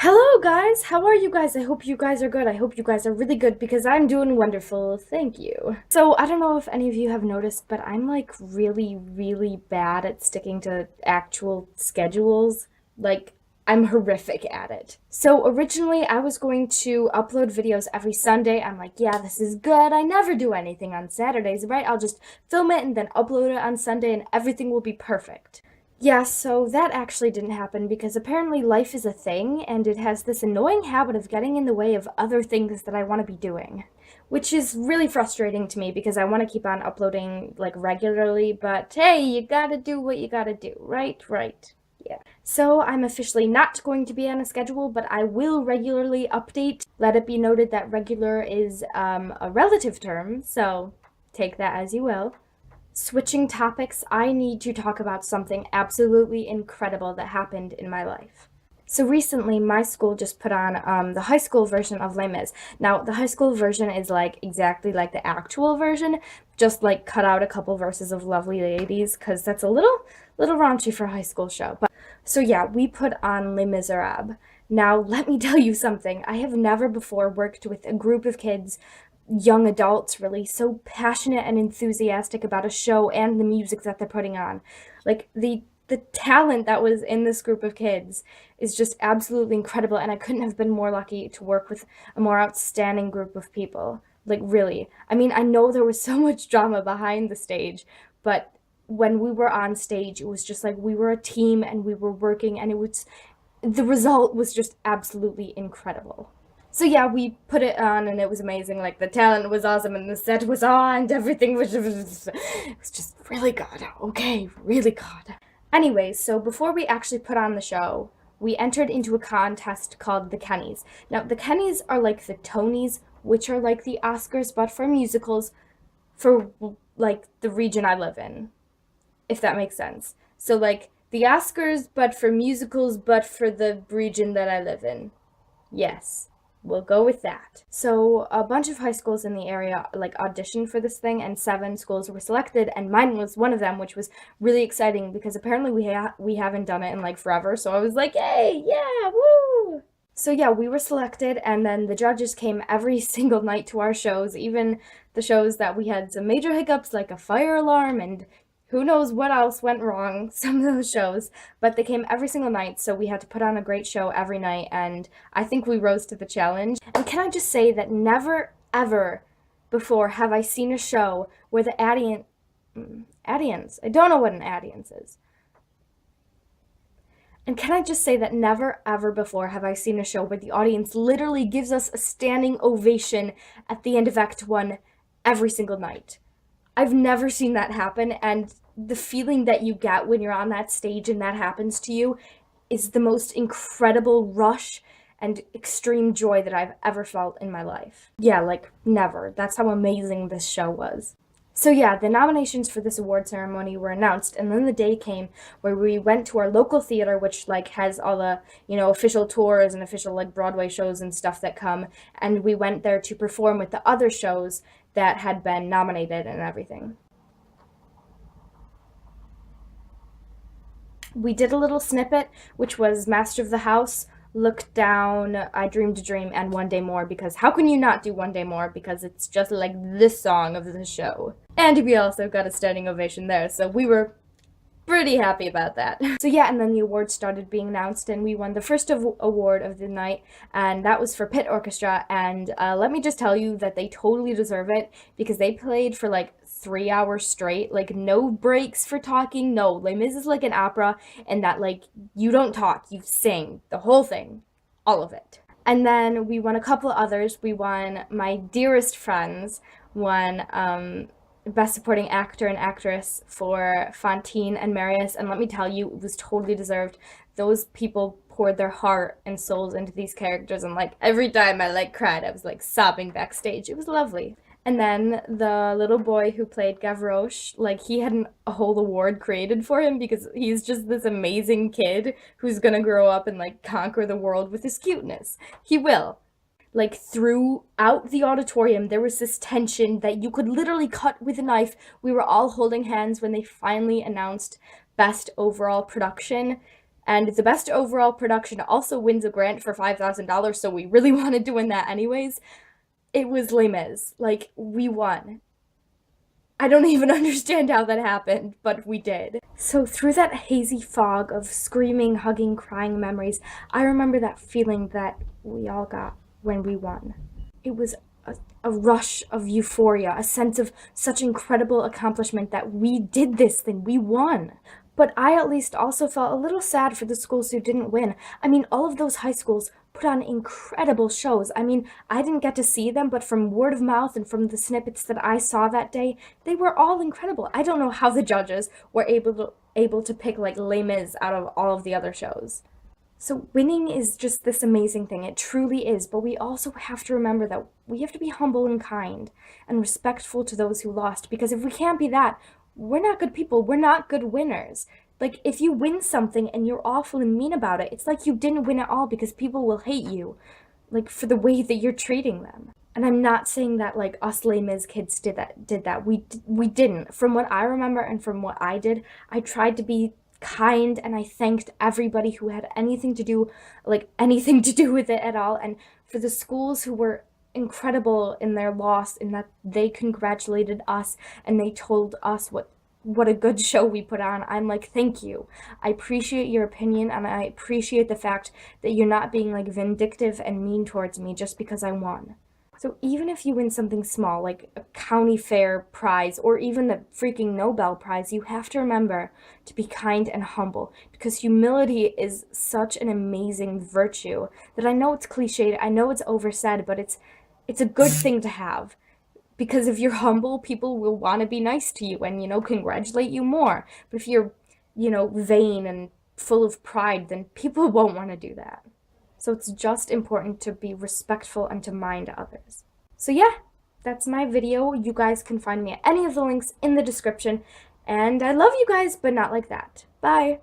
Hello guys, how are you guys? I hope you guys are good. I hope you guys are really good because I'm doing wonderful. Thank you. So, I don't know if any of you have noticed, but I'm like really bad at sticking to actual schedules. Like, I'm horrific at it. So, originally I was going to upload videos every Sunday. I'm like, yeah, this is good. I never do anything on Saturdays, right? I'll just film it and then upload it on Sunday and everything will be perfect. Yeah, so that actually didn't happen because apparently life is a thing and it has this annoying habit of getting in the way of other things that I want to be doing. Which is really frustrating to me because I want to keep on uploading like regularly, but hey, you gotta do what you gotta do, right? Right. Yeah. So I'm officially not going to be on a schedule, but I will regularly update. Let it be noted that regular is a relative term, so take that as you will. Switching topics, I need to talk about something absolutely incredible that happened in my life. So recently, my school just put on the high school version of Les Mis. Now, the high school version is like exactly like the actual version, just like cut out a couple verses of Lovely Ladies, because that's a little raunchy for a high school show. But so yeah, we put on Les Miserables. Now, let me tell you something. I have never before worked with a group of kids, young adults really, so passionate and enthusiastic about a show and the music that they're putting on. Like the talent that was in this group of kids is just absolutely incredible, and I couldn't have been more lucky to work with a more outstanding group of people. Like really. I mean, I know there was so much drama behind the stage, but when we were on stage, it was just like we were a team and we were working, and the result was just absolutely incredible. So yeah, we put it on and it was amazing. Like the talent was awesome and the set was on and everything was just really good. Okay, really good. Anyways, so before we actually put on the show, we entered into a contest called the Kennys. Now, the Kennys are like the Tonys, which are like the Oscars, but for musicals, for like the region I live in, if that makes sense. So like the Oscars, but for musicals, but for the region that I live in. Yes, we'll go with that. So a bunch of high schools in the area like auditioned for this thing, and 7 schools were selected, and mine was one of them, which was really exciting because apparently we haven't done it in like forever. So I was like, hey, yeah, woo! So yeah, we were selected, and then the judges came every single night to our shows, even the shows that we had some major hiccups like a fire alarm and who knows what else went wrong, some of those shows, but they came every single night, so we had to put on a great show every night, and I think we rose to the challenge. And can I just say that never, ever before have I seen a show where the audience, I don't know what an audience is. And can I just say that never, ever before have I seen a show where the audience literally gives us a standing ovation at the end of Act 1 every single night. I've never seen that happen, and the feeling that you get when you're on that stage and that happens to you is the most incredible rush and extreme joy that I've ever felt in my life. Yeah, like never. That's how amazing this show was. So yeah, the nominations for this award ceremony were announced, and then the day came where we went to our local theater, which like has all the, official tours and official like Broadway shows and stuff that come, and we went there to perform with the other shows that had been nominated and everything. We did a little snippet, which was Master of the House, Look Down, I Dreamed a Dream, and One Day More, because how can you not do One Day More, because it's just like the song of the show. And we also got a standing ovation there, so we were pretty happy about that. So yeah, and then the awards started being announced, and we won the first award of the night, and that was for Pit Orchestra, and let me just tell you that they totally deserve it, because they played for like 3 hours straight, like no breaks for talking. No, Les Mis is like an opera, and that like you don't talk, you sing the whole thing, all of it. And then we won a couple others. We won My Dearest Friends, won Best Supporting Actor and Actress for Fantine and Marius, and let me tell you, it was totally deserved. Those people poured their heart and souls into these characters, and like every time I like cried, I was like sobbing backstage. It was lovely. And then the little boy who played Gavroche, like he had a whole award created for him because he's just this amazing kid who's gonna grow up and like conquer the world with his cuteness. He will. Like throughout the auditorium, there was this tension that you could literally cut with a knife. We were all holding hands when they finally announced Best Overall Production. and the best overall production also wins a grant for $5,000, so we really wanted to win that anyways. It was Les Mis. Like, we won. I don't even understand how that happened, but we did. So through that hazy fog of screaming, hugging, crying memories, I remember that feeling that we all got when we won. It was a rush of euphoria, a sense of such incredible accomplishment that we did this thing, we won. But I at least also felt a little sad for the schools who didn't win. I mean, all of those high schools put on incredible shows. I mean, I didn't get to see them, but from word of mouth and from the snippets that I saw that day, they were all incredible. I don't know how the judges were able to pick like Les Mis out of all of the other shows. So winning is just this amazing thing. It truly is, but we also have to remember that we have to be humble and kind and respectful to those who lost, because if we can't be that, we're not good people. We're not good winners. Like, if you win something and you're awful and mean about it, it's like you didn't win at all, because people will hate you, like, for the way that you're treating them. And I'm not saying that like us Les Mis kids did that. We didn't. From what I remember and from what I did, I tried to be kind and I thanked everybody who had anything to do, like anything to do with it at all. And for the schools who were incredible in their loss, in that they congratulated us and they told us what a good show we put on, I'm like, thank you. I appreciate your opinion, and I appreciate the fact that you're not being like vindictive and mean towards me just because I won. So even if you win something small, like a county fair prize or even the freaking Nobel Prize, you have to remember to be kind and humble, because humility is such an amazing virtue that I know it's cliched, I know it's oversaid, but it's a good thing to have. Because if you're humble, people will want to be nice to you and, congratulate you more. But if you're, vain and full of pride, then people won't want to do that. So it's just important to be respectful and to mind others. So yeah, that's my video. You guys can find me at any of the links in the description. And I love you guys, but not like that. Bye!